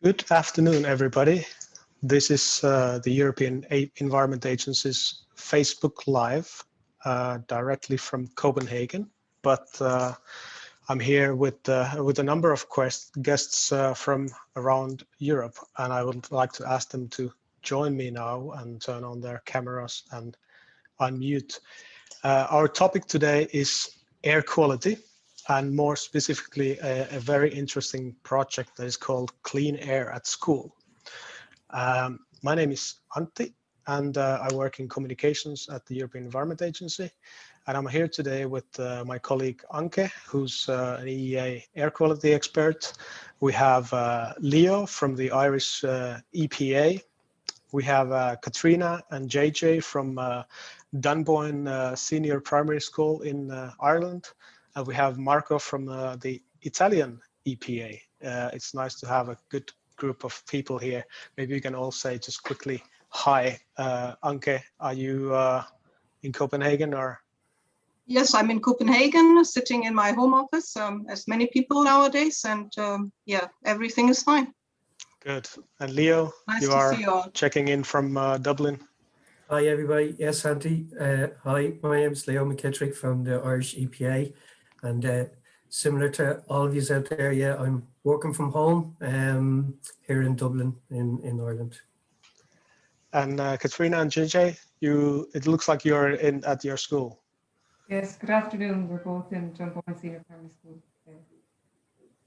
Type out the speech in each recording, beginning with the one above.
Good afternoon, everybody. This is the European Environment Agency's Facebook Live, directly from Copenhagen. But I'm here with a number of guests from around Europe, and I would like to ask them to join me now and turn on their cameras and unmute. Our topic today is air quality, and more specifically, a very interesting project that is called Clean Air at School. My name is Antti, and I work in communications at the European Environment Agency. And I'm here today with my colleague Anke, who's an EEA air quality expert. We have Leo from the Irish EPA. We have Katrina and JJ from Dunboyne Senior Primary School in Ireland. And we have Marco from the Italian EPA. It's nice to have a good group of people here. Maybe you can all say just quickly, hi. Anke, are you in Copenhagen or? Yes, I'm in Copenhagen, sitting in my home office, as many people nowadays, and yeah, everything is fine. Good. And Leo, nice you are checking in from Dublin. Hi everybody, yes Antti. Hi, my name is Leo McKittrick from the Irish EPA, and similar to all of you out there, yeah, I'm working from home here in Dublin in Ireland. And Katrina and JJ, it looks like you're at your school. Yes, good afternoon. We're both in Dunboyne Senior Primary School. Yeah.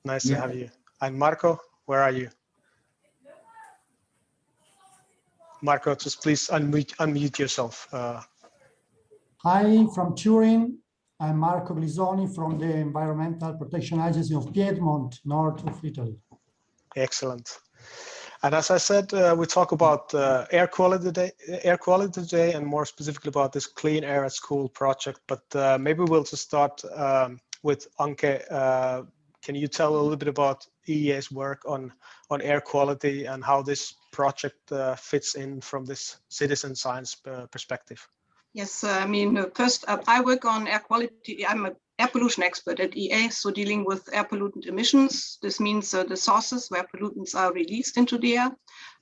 Nice to have you. And Marco, where are you? Marco, just please unmute yourself. Hi, from Turin. I'm Marco Glisoni from the Environmental Protection Agency of Piedmont, north of Italy. Excellent. And as I said, we talk about air quality today, and more specifically about this Clean Air at School project. But maybe we'll just start with Anke. Can you tell a little bit about EEA's work on air quality and how this project fits in from this citizen science perspective? Yes, I mean, first I work on air quality. I'm an air pollution expert at EEA, so dealing with air pollutant emissions. This means the sources where pollutants are released into the air.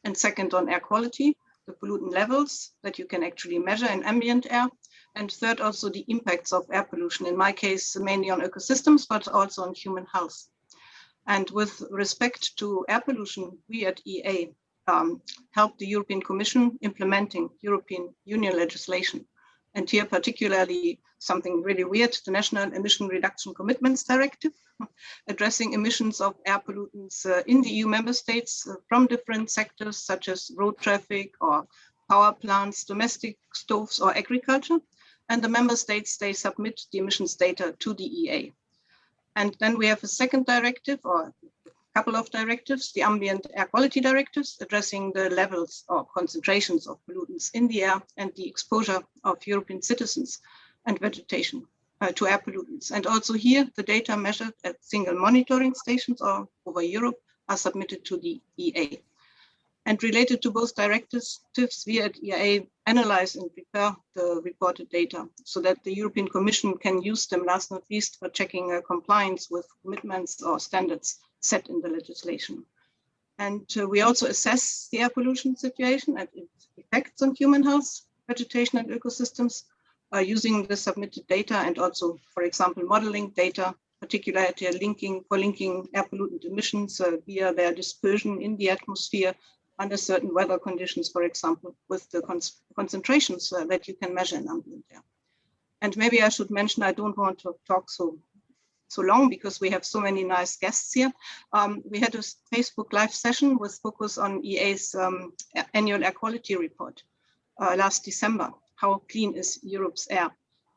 And second, on air quality, the pollutant levels that you can actually measure in ambient air. And third, also the impacts of air pollution, in my case, mainly on ecosystems, but also on human health. And with respect to air pollution, we at EEA help the European Commission implementing European Union legislation. And here particularly something really weird, the National Emission Reduction Commitments Directive, addressing emissions of air pollutants in the EU member states from different sectors such as road traffic or power plants, domestic stoves or agriculture. And the member states, they submit the emissions data to the EEA. And then we have a second directive or couple of directives, the ambient air quality directives, addressing the levels or concentrations of pollutants in the air and the exposure of European citizens and vegetation to air pollutants. And also here, the data measured at single monitoring stations or over Europe are submitted to the EEA. And related to both directives, we at EEA analyze and prepare the reported data so that the European Commission can use them, last not least, for checking compliance with commitments or standards set in the legislation. And we also assess the air pollution situation and its effects on human health, vegetation and ecosystems using the submitted data and also, for example, modeling data, particularly linking air pollutant emissions via their dispersion in the atmosphere under certain weather conditions, for example, with the concentrations that you can measure in ambient air. And maybe I should mention, I don't want to talk so long because we have so many nice guests here. We had a Facebook Live session with focus on EEA's annual air quality report last December. How clean is Europe's air?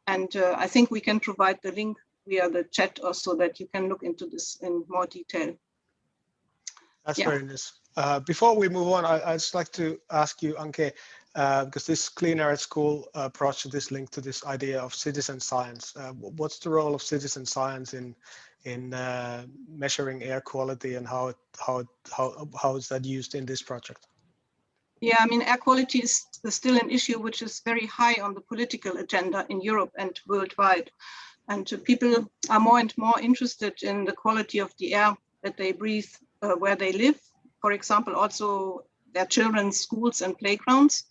And I think we can provide the link via the chat also that you can look into this in more detail. That's very nice. Before we move on, I'd just like to ask you, Anke, because this Clean Air at School project is linked to this idea of citizen science. What's the role of citizen science in measuring air quality, and how is that used in this project? Yeah, I mean, air quality is still an issue which is very high on the political agenda in Europe and worldwide. And people are more and more interested in the quality of the air that they breathe where they live, for example, also their children's schools and playgrounds.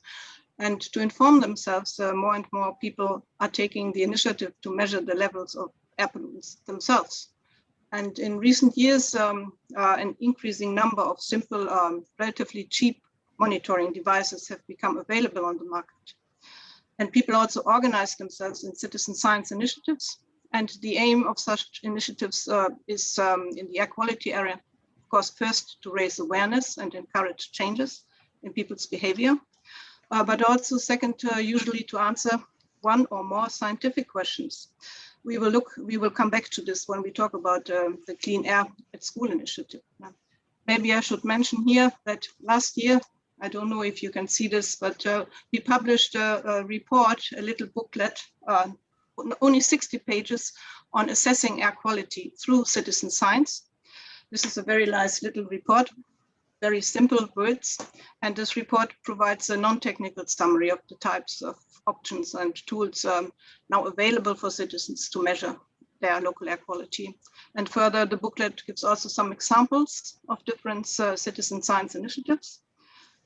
And to inform themselves, more and more people are taking the initiative to measure the levels of air pollutants themselves. And in recent years, an increasing number of simple, relatively cheap monitoring devices have become available on the market. And people also organize themselves in citizen science initiatives. And the aim of such initiatives is in the air quality area, of course, first to raise awareness and encourage changes in people's behavior, but also second, usually to answer one or more scientific questions. We will come back to this when we talk about the Clean Air at School initiative. Maybe I should mention here that last year, I don't know if you can see this, but we published a report, a little booklet, only 60 pages on assessing air quality through citizen science. This is a very nice little report, very simple words. And this report provides a non-technical summary of the types of options and tools now available for citizens to measure their local air quality. And further, the booklet gives also some examples of different citizen science initiatives,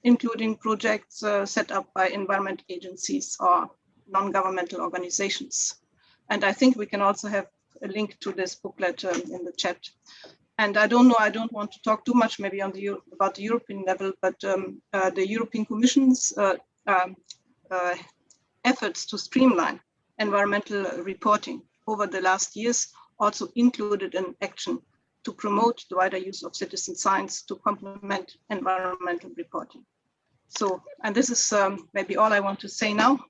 including projects set up by environment agencies or non-governmental organizations. And I think we can also have a link to this booklet in the chat. And I don't want to talk too much maybe on about the European level, but the European Commission's efforts to streamline environmental reporting over the last years also included an action to promote the wider use of citizen science to complement environmental reporting. So, and this is maybe all I want to say now.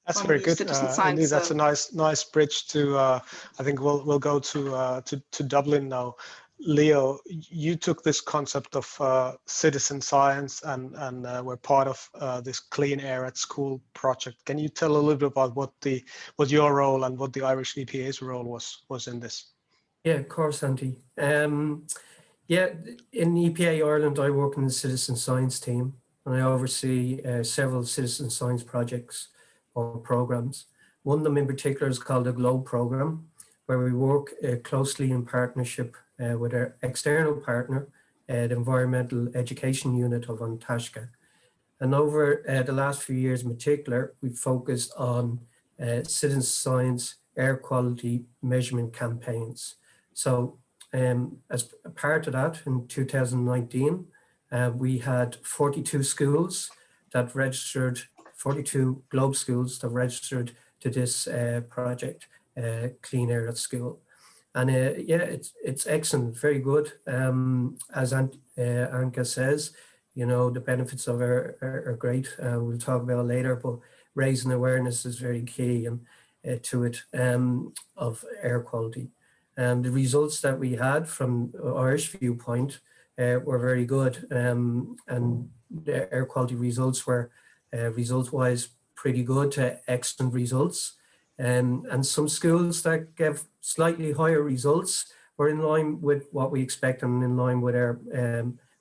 That's very good. Indeed, that's a nice bridge to. I think we'll go to Dublin now. Leo, you took this concept of citizen science and were part of this Clean Air at School project. Can you tell a little bit about what your role and what the Irish EPA's role was in this? Yeah, of course, Andy. Yeah, in EPA Ireland, I work in the citizen science team, and I oversee several citizen science projects or programs. One of them in particular is called the GLOBE program, where we work closely in partnership with our external partner, the Environmental Education Unit of An Taisce. And over the last few years in particular, we've focused on citizen science air quality measurement campaigns. So as a part of that, in 2019, we had 42 schools that registered, 42 GLOBE schools that registered to this project, Clean Air at School. And yeah, it's excellent, very good. As Anka says, you know, the benefits of it are great. We'll talk about it later, but raising awareness is very key to it of air quality. The results that we had from Irish viewpoint were very good, and the air quality results were result-wise pretty good to excellent results. And some schools that gave slightly higher results were in line with what we expect and in line with our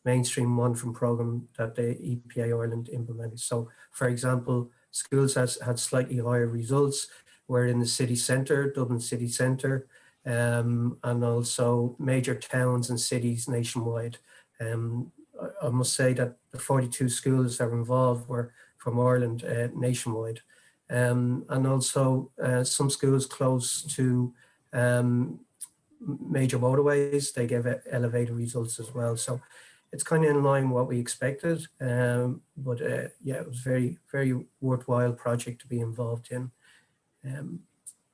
mainstream monitoring program that the EPA Ireland implemented. So, for example, schools that had slightly higher results were in the city centre, Dublin city centre, and also major towns and cities nationwide. I must say that the 42 schools that were involved were from Ireland nationwide. And also some schools close to major motorways, they gave elevated results as well. So it's kind of in line with what we expected, but yeah, it was very, very worthwhile project to be involved in.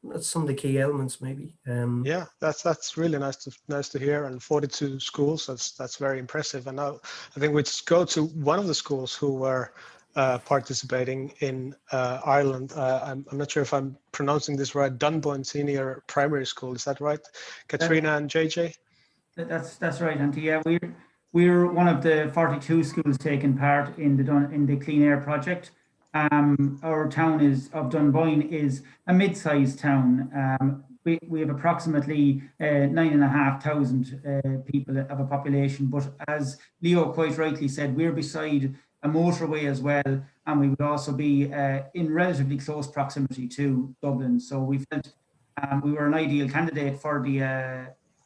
That's some of the key elements, maybe. Yeah, that's really nice to hear. And 42 schools, that's very impressive. And now I think we just go to one of the schools who were participating in Ireland. I'm not sure if I'm pronouncing this right. Dunboyne Senior Primary School, is that right? Katrina and JJ? That's right, Andy. Yeah, we're one of the 42 schools taking part in the Clean Air project. Our town of Dunboyne is a mid-sized town. We have approximately 9,500 people of a population, but as Leo quite rightly said, we're beside a motorway as well, and we would also be in relatively close proximity to Dublin. So we felt we were an ideal candidate for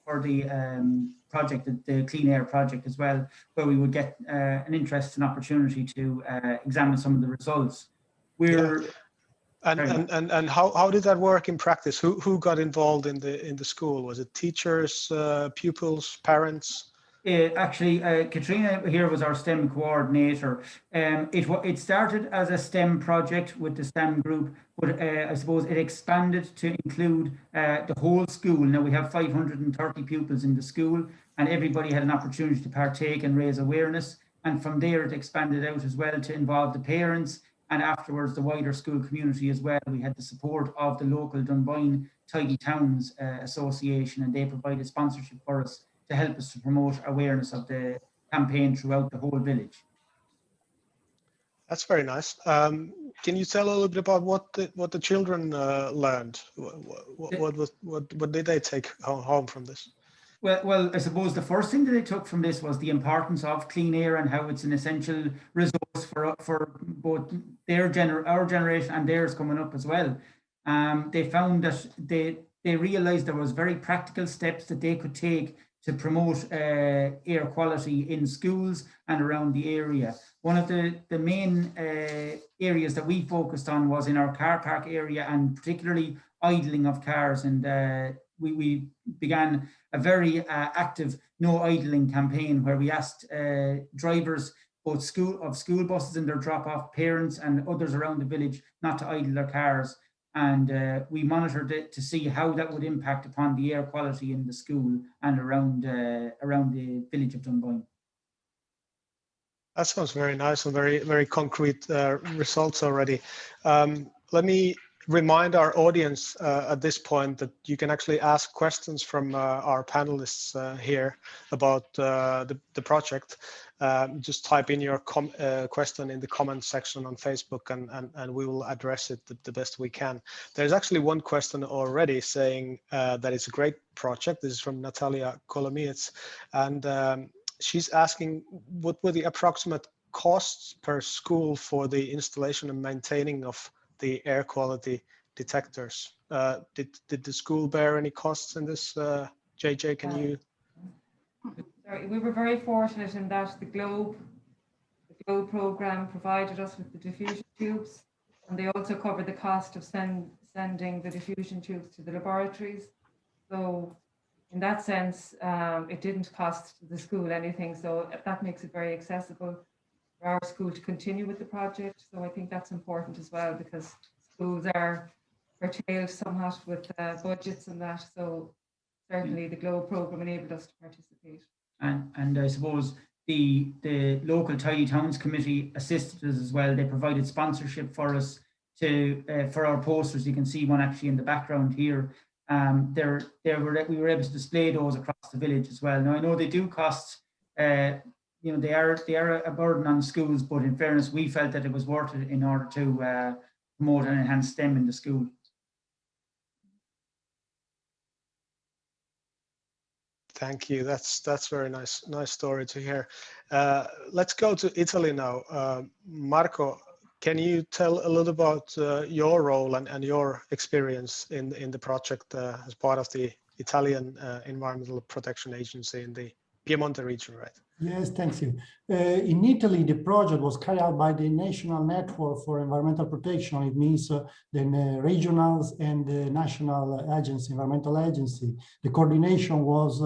project, the Clean Air project as well, where we would get an interest and opportunity to examine some of the results. And how did that work in practice? Who got involved in the school? Was it teachers, pupils, parents? Actually, Katrina here was our STEM coordinator. It started as a STEM project with the STEM group, but I suppose it expanded to include the whole school. Now we have 530 pupils in the school, and everybody had an opportunity to partake and raise awareness. And from there, it expanded out as well to involve the parents, and afterwards the wider school community as well. We had the support of the local Dunboyne Tidy Towns Association, and they provided sponsorship for us to help us to promote awareness of the campaign throughout the whole village. That's very nice. Can you tell a little bit about what the children learned? What did they take home from this? Well, I suppose the first thing that they took from this was the importance of clean air and how it's an essential resource for both our generation and theirs coming up as well. They found that they realized there was very practical steps that they could take to promote air quality in schools and around the area. One of the main areas that we focused on was in our car park area, and particularly idling of cars. And we began a very active no idling campaign, where we asked drivers, both school buses and their drop-off, parents and others around the village, not to idle their cars. And we monitored it to see how that would impact upon the air quality in the school and around the village of Dunboyne. That sounds very nice and very, very concrete results already. Let me remind our audience at this point that you can actually ask questions from our panelists here about the project. Just type in your question in the comment section on Facebook, and we will address it the best we can. There's actually one question already saying that it's a great project. This is from Natalia Kolomiets, and she's asking what were the approximate costs per school for the installation and maintaining of the air quality detectors. Did the school bear any costs in this? JJ, can you? Sorry, we were very fortunate in that the Globe program provided us with the diffusion tubes, and they also covered the cost of sending the diffusion tubes to the laboratories. So in that sense, it didn't cost the school anything. So that makes it very accessible for our school to continue with the project. So I think that's important as well, because schools are curtailed somewhat with budgets and that. So certainly the Globe program enabled us to participate. And I suppose the local Tidy Towns Committee assisted us as well. They provided sponsorship for us for our posters. You can see one actually in the background here. We were able to display those across the village as well. Now I know they do cost, they are a burden on schools, but in fairness, we felt that it was worth it in order to promote and enhance STEM in the school. Thank you. That's very nice story to hear. Let's go to Italy now. Marco, can you tell a little about your role and your experience in the project as part of the Italian Environmental Protection Agency in the Piemonte region, right? Yes, thank you. In Italy, the project was carried out by the National Network for Environmental Protection. It means the regionals and the national agency, environmental agency. The coordination was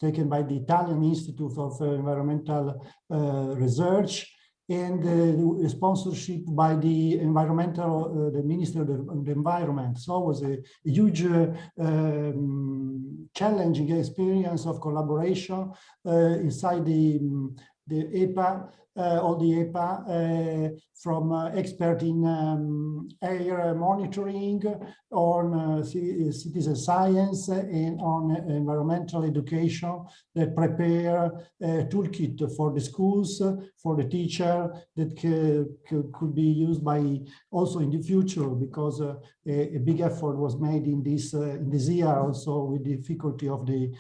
taken by the Italian Institute of Environmental Research, and the sponsorship by the the Minister of the Environment. So it was a huge challenging experience of collaboration inside the EPA, all the EPA, from expert in air monitoring, on citizen science, and on environmental education, that prepare a toolkit for the schools, for the teacher, that could be used by also in the future, because a big effort was made in this year, also with the difficulty of the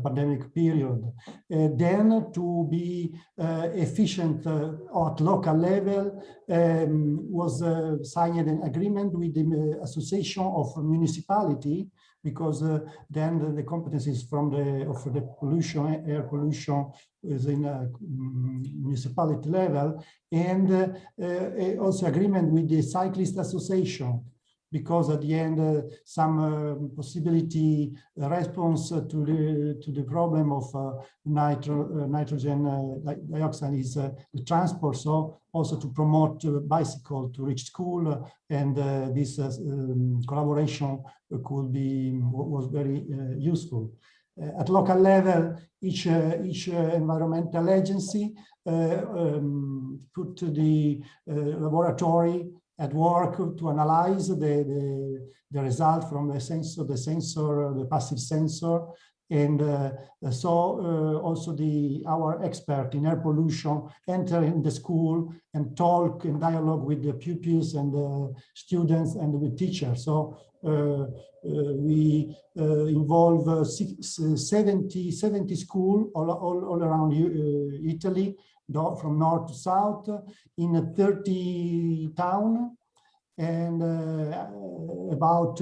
pandemic period. Then to be efficient at local level, was signed an agreement with the Association of Municipality because then the competencies from the pollution, air pollution, is in a municipality level, and also agreement with the cyclist association, because at the end some possibility response to the problem of nitrogen dioxide is the transport. So also to promote bicycle to reach school, and this collaboration was very useful. At local level, each environmental agency put the laboratory at work to analyze the result from the sensor, the passive sensor, and so also our expert in air pollution enter in the school and talk and dialogue with the pupils and the students and with teachers. So we involve 70 schools all around Italy, from north to south, in 30 towns, and about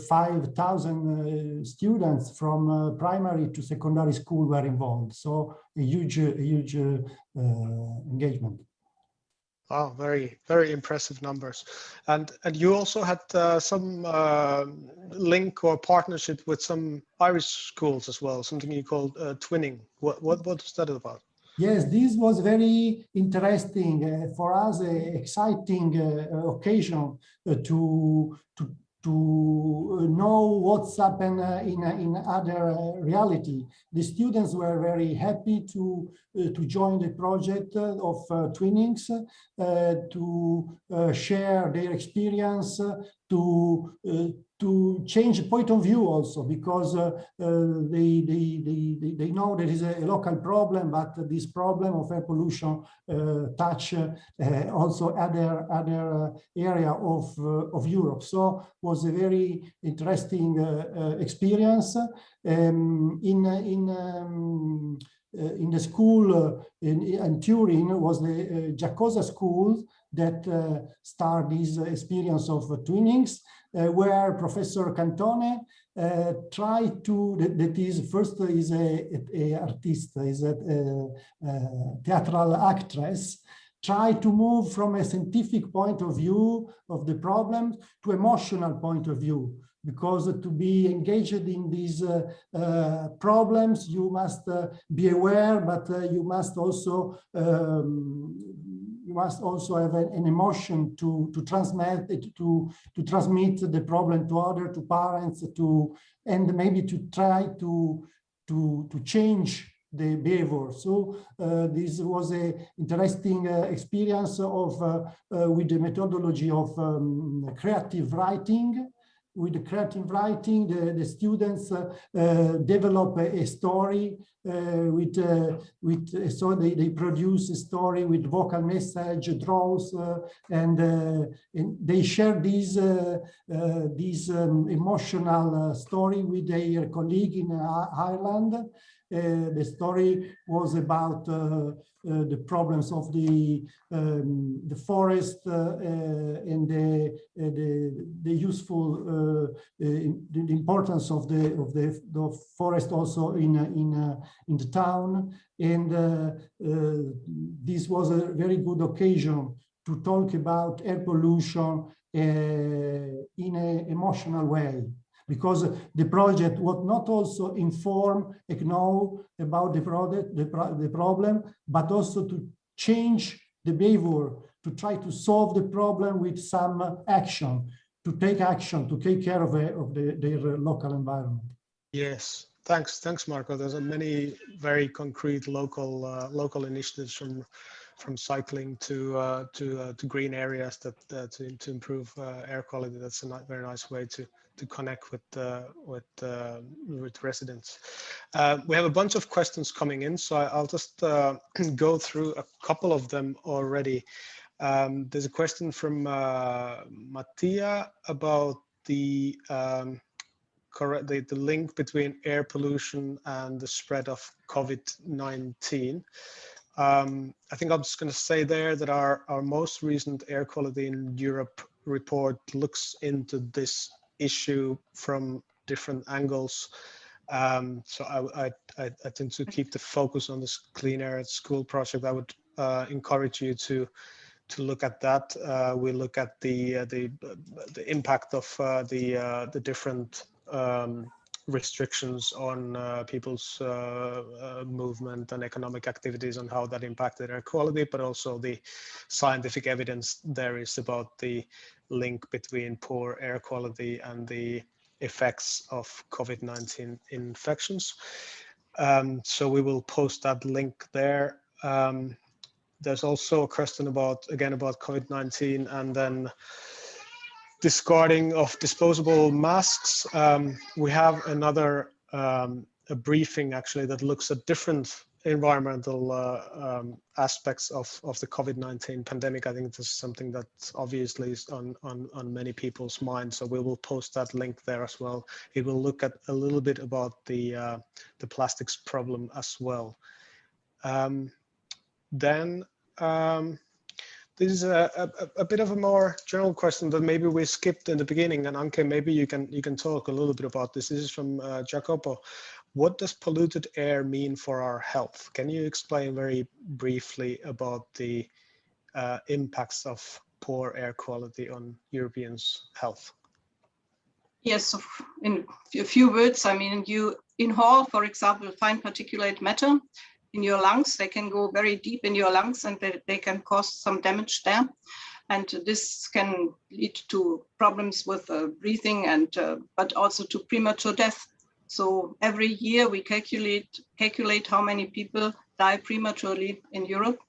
5,000 students from primary to secondary school were involved. So a huge engagement. Wow, very, very impressive numbers. And you also had some link or partnership with some Irish schools as well, something you called twinning. What was that about? Yes, this was very interesting for us, exciting occasion to know what's happened in other reality. The students were very happy to join the project of twinnings, to share their experience, to change point of view also, because they know there is a local problem, but this problem of air pollution touch also other area of Europe. So was a very interesting experience. In the school in Turin was the Giacosa school that started this experience of twinnings, where Professor Cantone tried to, that is first is a artist, is a theatrical actress, try to move from a scientific point of view of the problem to emotional point of view. Because to be engaged in these problems, you must be aware, but you must also have an emotion to transmit the problem to others, to parents, and maybe to try to change the behavior. So this was an interesting experience with the methodology of creative writing. With the creative writing, the students develop a story so they produce a story with vocal message, draws, and they share this emotional story with their colleague in Ireland. The story was about the problems of the forest and the useful the importance of the forest also in the town, and this was a very good occasion to talk about air pollution in an emotional way. Because the project was not also inform and know about the problem, but also to change the behavior, to try to solve the problem with some action, to take care of their local environment. Yes, thanks, Marco. There's many very concrete local initiatives from cycling to green areas to improve air quality. That's a very nice way to connect with residents. We have a bunch of questions coming in, so I'll just go through a couple of them already. There's a question from Mattia about the link between air pollution and the spread of COVID-19. I think I'm just going to say there that our most recent air quality in Europe report looks into this issue from different angles. So I tend to keep the focus on this CleanAir School project. I would encourage you to look at that. We look at the impact of the different restrictions on people's movement and economic activities and how that impacted air quality, but also the scientific evidence there is about the link between poor air quality and the effects of COVID-19 infections. So we will post that link there. There's also a question about COVID-19 and then discarding of disposable masks. We have another a briefing actually that looks at different environmental aspects of the COVID-19 pandemic. I think this is something that obviously is on many people's minds. So we will post that link there as well. It will look at a little bit about the plastics problem as well. This is a bit of a more general question that maybe we skipped in the beginning, and Anke, maybe you can talk a little bit about this. This is from Jacopo. What does polluted air mean for our health? Can you explain very briefly about the impacts of poor air quality on Europeans' health? Yes, so in a few words, I mean, you inhale, for example, fine particulate matter in your lungs. They can go very deep in your lungs and they can cause some damage there. And this can lead to problems with breathing and but also to premature death. So every year we calculate how many people die prematurely in Europe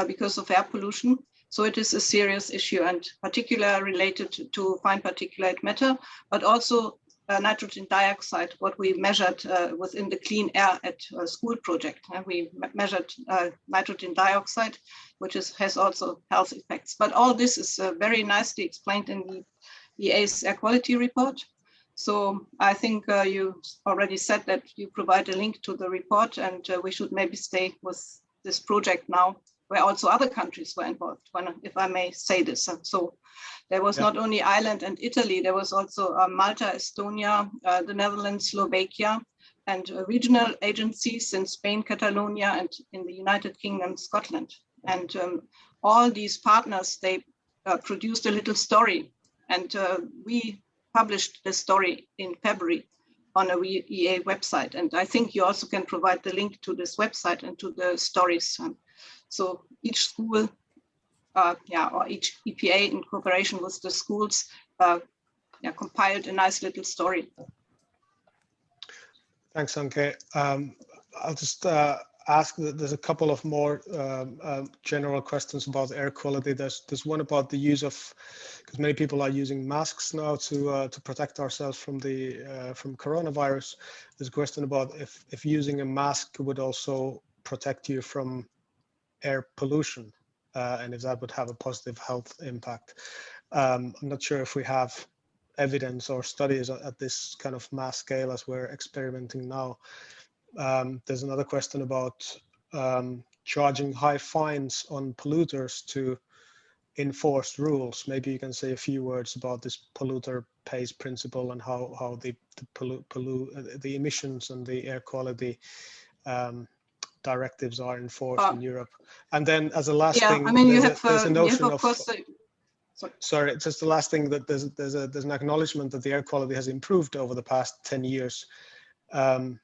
because of air pollution. So it is a serious issue and particularly related to fine particulate matter, but also nitrogen dioxide, what we measured within the Clean Air at School project. We measured nitrogen dioxide, which has also health effects. But all this is very nicely explained in the EEA's air quality report. So I think you already said that you provide a link to the report, and we should maybe stay with this project now, where also other countries were involved, if I may say this. So there was not only Ireland and Italy, there was also Malta, Estonia, the Netherlands, Slovakia, and regional agencies in Spain, Catalonia, and in the United Kingdom, Scotland. And all these partners, they produced a little story, and we published the story in February on a EEA website. And I think you also can provide the link to this website and to the stories. So each school, or each EPA in cooperation with the schools, compiled a nice little story. Thanks, Anke. I'll just ask that there's a couple of more general questions about air quality. There's one about the use of, because many people are using masks now to protect ourselves from coronavirus. There's a question about if using a mask would also protect you from air pollution, and if that would have a positive health impact. I'm not sure if we have evidence or studies at this kind of mass scale as we're experimenting now. There's another question about charging high fines on polluters to enforce rules. Maybe you can say a few words about this polluter pays principle and how the emissions and the air quality directives are enforced in Europe. And then as a last thing, I mean, there's a notion of, course, sorry, just the last thing, that there's an acknowledgement that the air quality has improved over the past 10 years. Has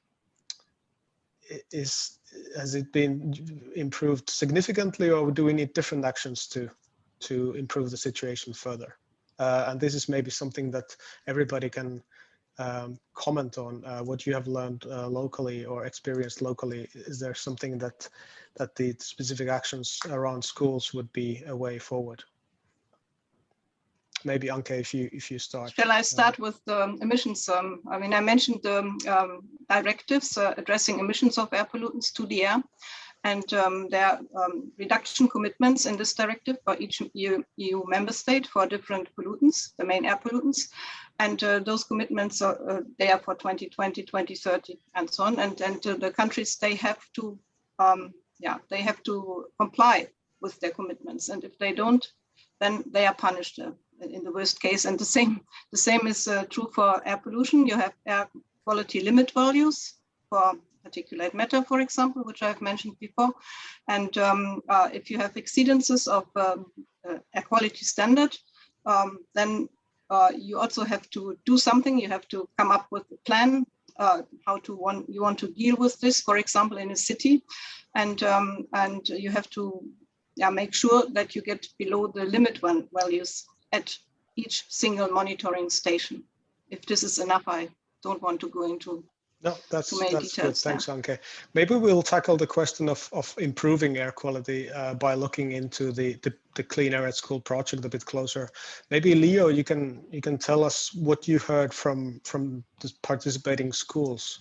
it been improved significantly, or do we need different actions to improve the situation further? And this is maybe something that everybody can comment on, what you have learned locally or experienced locally. Is there something that the specific actions around schools would be a way forward? Maybe Anke, if you start. Shall I start with the emissions? I mean, I mentioned the directives addressing emissions of air pollutants to the air, and there are reduction commitments in this directive for each EU member state for different pollutants, the main air pollutants, and those commitments are there for 2020, 2030, and so on. And the countries, they have to comply with their commitments, and if they don't, then they are punished in the worst case. And the same is true for air pollution. You have air quality limit values for particulate matter, for example, which I've mentioned before. And if you have exceedances of air quality standard, then you also have to do something. You have to come up with a plan how you want to deal with this, for example, in a city, and you have to make sure that you get below the limit values at each single monitoring station. If this is enough, I don't want to go into that's too many good. details. Thanks, Anke. Maybe we'll tackle the question of improving air quality by looking into the CleanAir at School project a bit closer. Maybe Leo, you can tell us what you heard from the participating schools.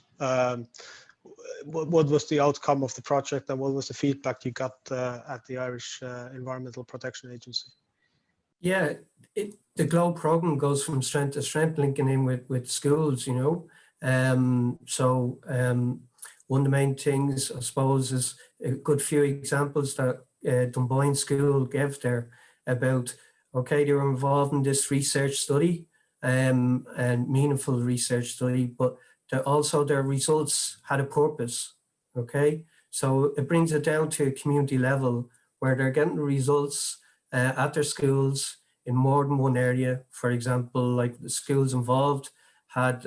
What was the outcome of the project, and what was the feedback you got at the Irish Environmental Protection Agency? Yeah, the GLOW program goes from strength to strength, linking in with schools, you know. One of the main things, I suppose, is a good few examples that Dunboyne School gave there about, okay, they were involved in this research study and meaningful research study, but also their results had a purpose, okay? So it brings it down to a community level where they're getting the results at their schools in more than one area. For example, like the schools involved had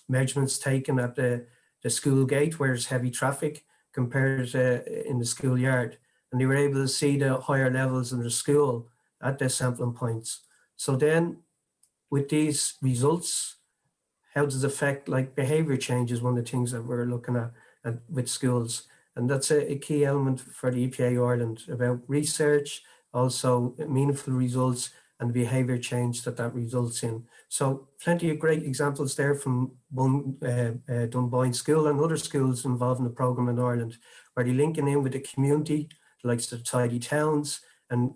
measurements taken at the school gate where there's heavy traffic compared to in the schoolyard. And they were able to see the higher levels in the school at their sampling points. So then with these results, how does it affect like behavior change is one of the things that we're looking at with schools. And that's a key element for the EPA Ireland about research, also meaningful results and behavior change that results in. So plenty of great examples there from Dunboyne School and other schools involved in the program in Ireland, where they're linking in with the community, like the tidy towns, and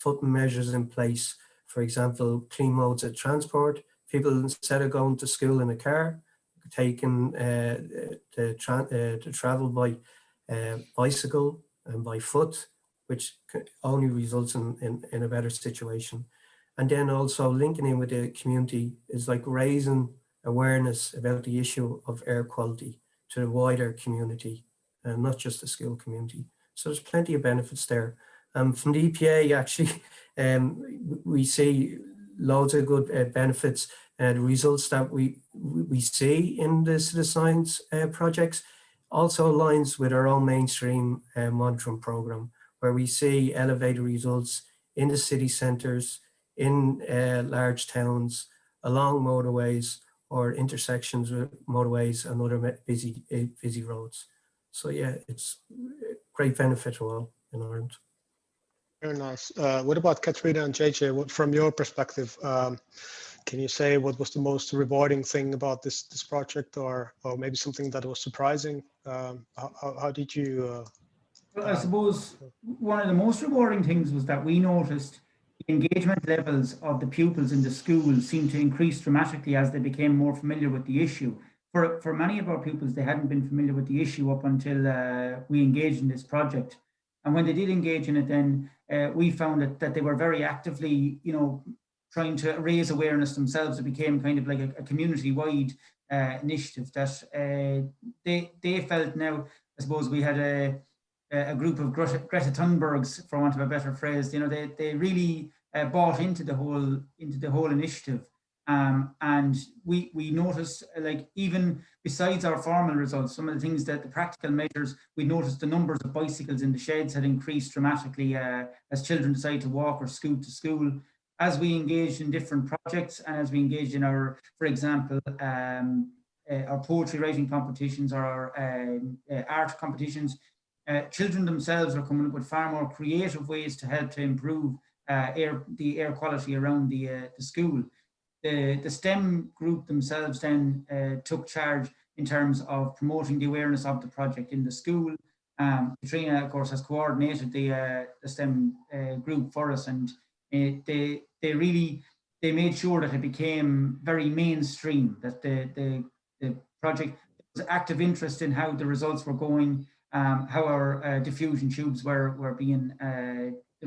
putting measures in place. For example, clean modes of transport. People, instead of going to school in a car, taking to travel by bicycle and by foot, which only results in a better situation. And then also linking in with the community is like raising awareness about the issue of air quality to the wider community, and not just the school community. So there's plenty of benefits there. From the EPA, actually, we see loads of good benefits. The results that we see in the science projects also aligns with our own mainstream monitoring program, where we see elevated results in the city centres, in large towns, along motorways or intersections with motorways and other busy roads. So yeah, it's a great benefit to all in Ireland. Very nice. What about Katrina and JJ? From your perspective, can you say what was the most rewarding thing about this project, or maybe something that was surprising? How did you? Well, I suppose one of the most rewarding things was that we noticed the engagement levels of the pupils in the schools seemed to increase dramatically as they became more familiar with the issue. For many of our pupils, they hadn't been familiar with the issue up until we engaged in this project. And when they did engage in it, then we found that they were very actively, you know, trying to raise awareness themselves. It became kind of like a community-wide initiative that they felt now. I suppose we had a group of Greta Thunbergs, for want of a better phrase. You know, they really bought into the whole initiative. And we noticed, like, even besides our formal results, some of the things that the practical measures, we noticed the numbers of bicycles in the sheds had increased dramatically as children decided to walk or scoot to school. As we engaged in different projects and as we engaged in our, for example, our poetry writing competitions or our art competitions, children themselves are coming up with far more creative ways to help to improve the air quality around the school. The STEM group themselves then took charge in terms of promoting the awareness of the project in the school. Katrina, of course, has coordinated the STEM group for us, and they made sure that it became very mainstream, that the project, there was active interest in how the results were going, how our diffusion tubes were being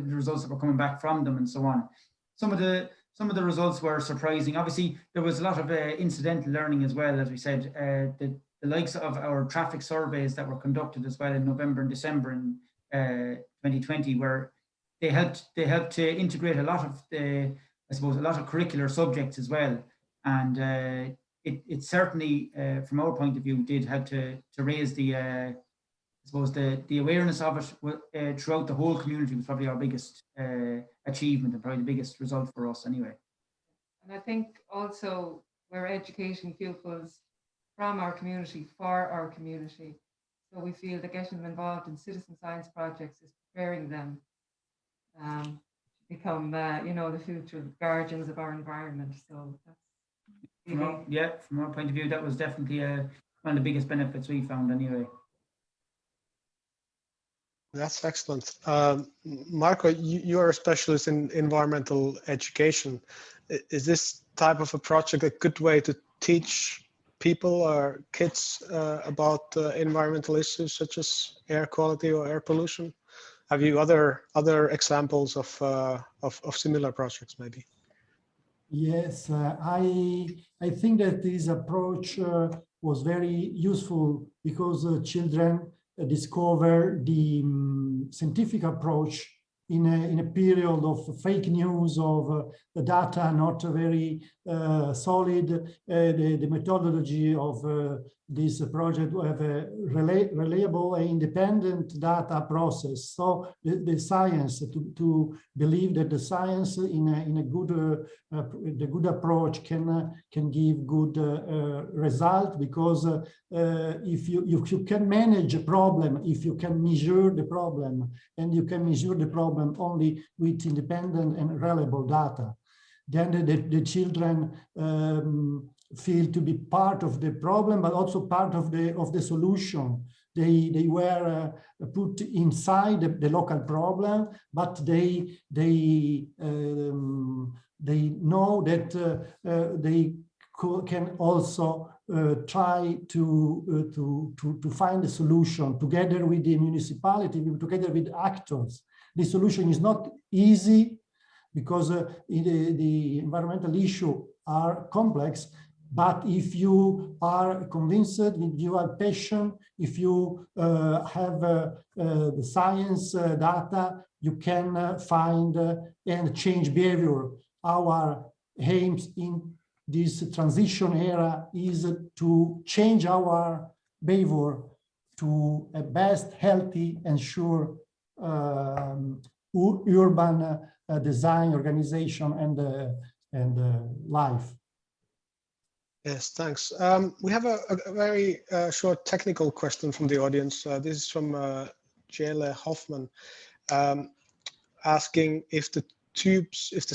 results that were coming back from them and so on. Some of the results were surprising. Obviously, there was a lot of incidental learning as well, as we said. The likes of our traffic surveys that were conducted as well in November and December in 2020, where they helped to integrate a lot of a lot of curricular subjects as well. And it certainly, from our point of view, did help to raise the the awareness of it throughout the whole community was probably our biggest achievement and probably the biggest result for us anyway. And I think also we're educating pupils from our community for our community. So we feel that getting them involved in citizen science projects is preparing them to become, the future guardians of our environment. So that's from our point of view, that was definitely one of the biggest benefits we found anyway. That's excellent. Marco, you are a specialist in environmental education. Is this type of a project a good way to teach people or kids about environmental issues such as air quality or air pollution? Have you other examples of similar projects maybe? Yes, I think that this approach was very useful because children discover the scientific approach in a period of fake news, of the data not very solid. The methodology of this project will have a reliable and independent data process. So the science, to believe that the science in a good the good approach can give good result, because if you can manage a problem, if you can measure the problem, and you can measure the problem only with independent and reliable data, then the children feel to be part of the problem, but also part of the solution. They were put inside the local problem, but they know that they can also try to find a solution together with the municipality, together with actors. The solution is not easy because the environmental issues are complex. But if you are convinced, if you are patient, if you have the science data, you can find and change behavior. Our aims in this transition era is to change our behavior to a best, healthy, and sure urban design, organization, and life. Yes, thanks. We have a very short technical question from the audience. This is from Jelle Hoffman, asking if the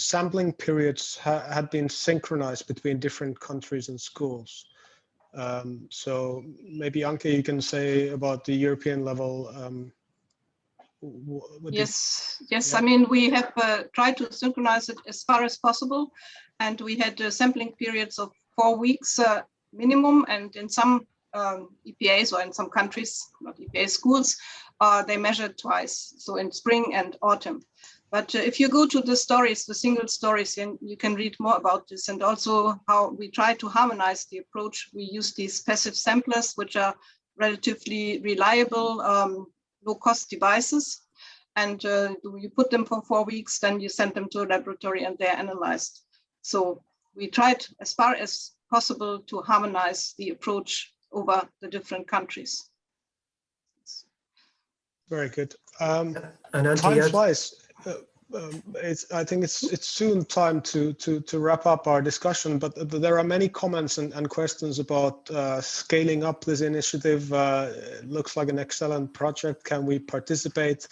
sampling periods had been synchronized between different countries and schools. So maybe Anke, you can say about the European level. Yes. Yeah. I mean, we have tried to synchronize it as far as possible, and we had sampling periods of 4 weeks minimum, and in some EPAs or in some countries, not EPA schools, they measured twice, so in spring and autumn. But if you go to the stories, the single stories, then you can read more about this, and also how we try to harmonize the approach. We use these passive samplers, which are relatively reliable, low-cost devices, and you put them for 4 weeks, then you send them to a laboratory and they're analyzed. So we tried as far as possible to harmonize the approach over the different countries. Very good. And time flies. I think it's soon time to wrap up our discussion, but there are many comments and questions about scaling up this initiative. It looks like an excellent project. Can we participate?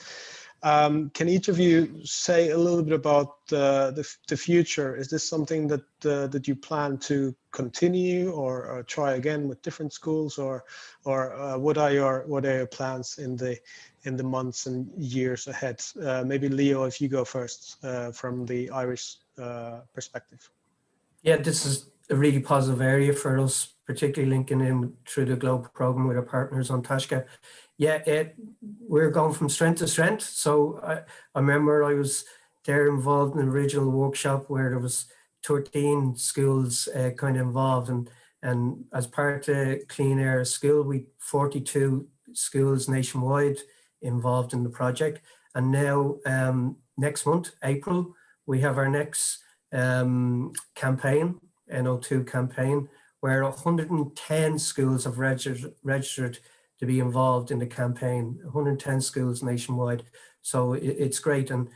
Can each of you say a little bit about the future? Is this something that you plan to continue or try again with different schools, or what are your plans in the months and years ahead? Maybe Leo, if you go first from the Irish perspective. Yeah, this is a really positive area for us, particularly linking in through the Globe program with our partners on Tashka. Yeah, we're going from strength to strength. So I remember I was there involved in an original workshop where there was 13 schools kind of involved, and as part of CleanAir School, we 42 schools nationwide involved in the project. And now next month, April, we have our next campaign, NO2 campaign, where 110 schools have registered to be involved in the campaign, 110 schools nationwide. So it's great. And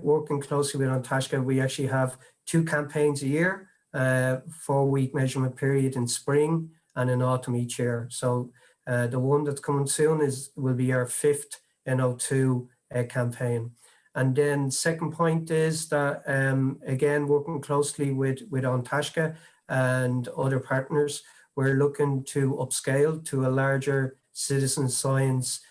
working closely with Antashka, we actually have 2 campaigns a year, 4-week measurement period in spring and in autumn each year. So the one that's coming soon will be our 5th NO2 campaign. And then second point is that, again, working closely with Antashka and other partners, we're looking to upscale to a larger citizen science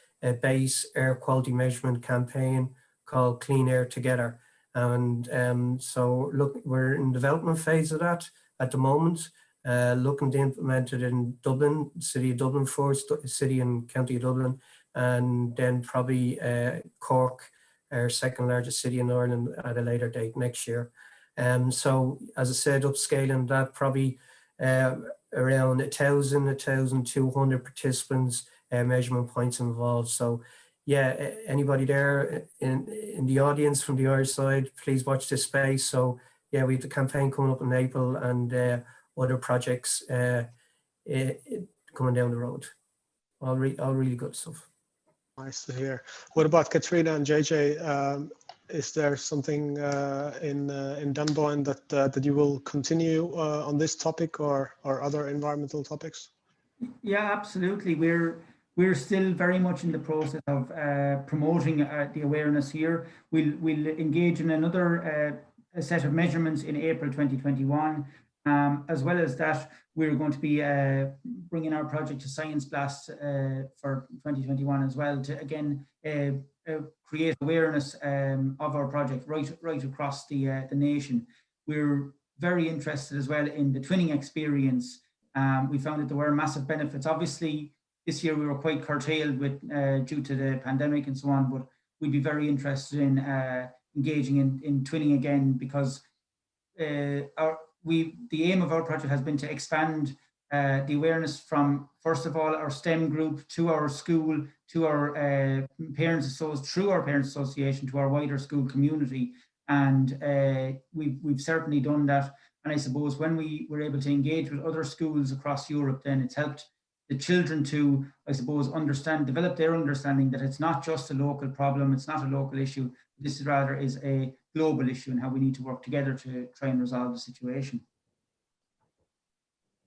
based air quality measurement campaign called Clean Air Together. And so look, we're in development phase of that at the moment, looking to implement it in Dublin, City of Dublin first, City and County of Dublin, and then probably Cork, our second largest city in Ireland, at a later date next year. So as I said, upscaling that, probably around 1,000, 1,200 participants, measurement points involved. So yeah, anybody there in the audience from the Irish side, please watch this space. So yeah, we have the campaign coming up in April, and other projects coming down the road. All really good stuff. Nice to hear. What about Katrina and JJ? Is there something in Dunboyne that you will continue on this topic or other environmental topics? Yeah, absolutely. We're still very much in the process of promoting the awareness here. We'll engage in another a set of measurements in April 2021. As well as that, we're going to be bringing our project to Science Blast for 2021 as well, to again create awareness of our project right across the nation. We're very interested as well in the twinning experience. We found that there were massive benefits. Obviously, this year we were quite curtailed with due to the pandemic and so on, but we'd be very interested in engaging in twinning again, because the aim of our project has been to expand the awareness from, first of all, our STEM group to our school, to our through our parents association, to our wider school community. And we've certainly done that. And I suppose when we were able to engage with other schools across Europe, then it's helped the children to, I suppose, develop their understanding that it's not just a local problem, it's not a local issue. This rather is a global issue, and how we need to work together to try and resolve the situation.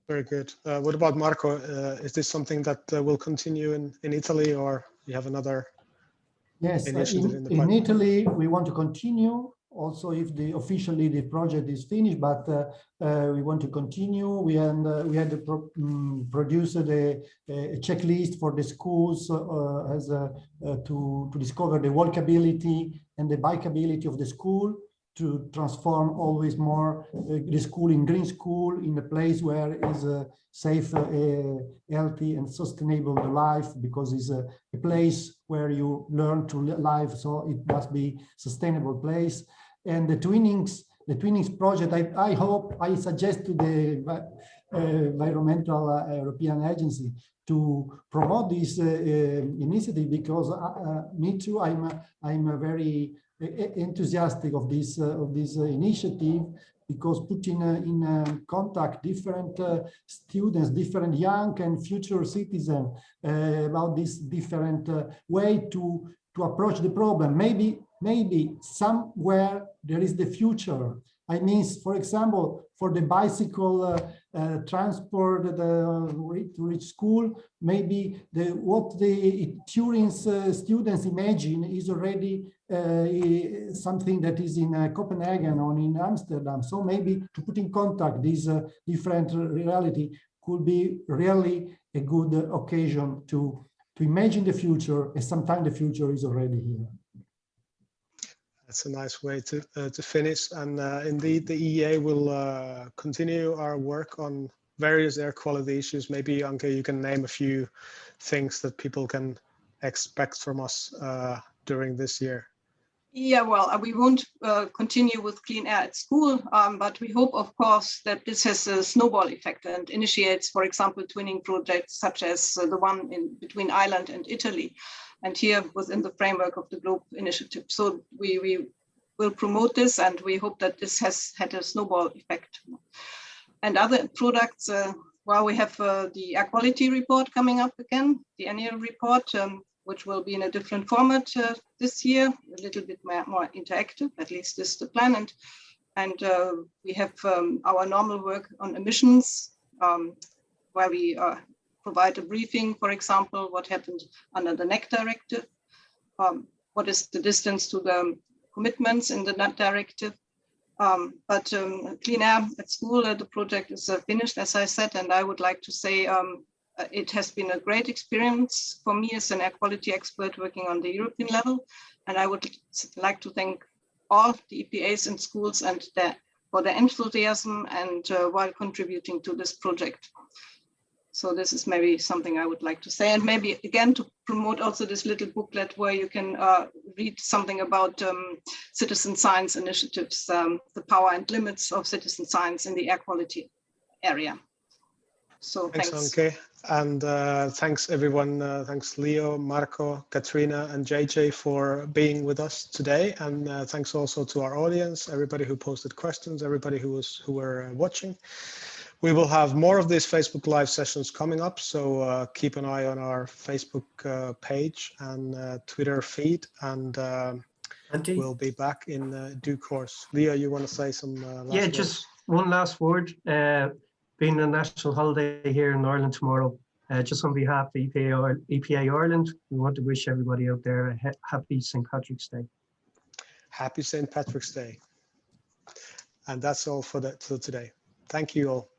Very good. What about Marco? Is this something that will continue in Italy, or you have another initiative in the pipeline? In Italy, we want to continue. Also, if officially the project is finished, but we want to continue. We had produced a checklist for the schools to discover the walkability and the bikeability of the school, to transform always more the school in green school, in a place where is a safe, healthy and sustainable life, because it's a place where you learn to live, so it must be sustainable place. And the twinnings project, I suggest to the environmental European agency to promote this initiative, because me too, I'm very enthusiastic of this initiative, because putting in contact different students, different young and future citizens about this different way to approach the problem. Maybe somewhere there is the future. I mean, for example, for the bicycle transport to reach school, maybe what the Turing students imagine is already something that is in Copenhagen or in Amsterdam. So maybe to put in contact this different reality could be really a good occasion to imagine the future, and sometimes the future is already here. That's a nice way to finish. And indeed, the EEA will continue our work on various air quality issues. Maybe, Anke, you can name a few things that people can expect from us during this year. Yeah, well, we won't continue with clean air at school, but we hope, of course, that this has a snowball effect and initiates, for example, twinning projects such as the one between Ireland and Italy, and here within the framework of the GLOBE initiative. So we will promote this, and we hope that this has had a snowball effect. And other products, well, we have the air quality report coming up again, the annual report, which will be in a different format this year, a little bit more interactive, at least this is the plan. And we have our normal work on emissions, where we provide a briefing, for example, what happened under the NEC directive, what is the distance to the commitments in the NEC directive. But Clean Air at School, the project is finished, as I said, and I would like to say it has been a great experience for me as an air quality expert working on the European level. And I would like to thank all the EPAs in schools and for their enthusiasm and while contributing to this project. So this is maybe something I would like to say, and maybe again to promote also this little booklet where you can read something about citizen science initiatives, the power and limits of citizen science in the air quality area. So thanks. Anke. And thanks everyone. Thanks Leo, Marco, Katrina, and JJ for being with us today. And thanks also to our audience, everybody who posted questions, everybody who were watching. We will have more of these Facebook Live sessions coming up, so keep an eye on our Facebook page and Twitter feed, and we'll be back in due course. Leo, you want to say some last words? Just one last word. Being a national holiday here in Ireland tomorrow, just on behalf of EPA Ireland, we want to wish everybody out there a happy St. Patrick's Day. Happy St. Patrick's Day. And that's all for today. Thank you all.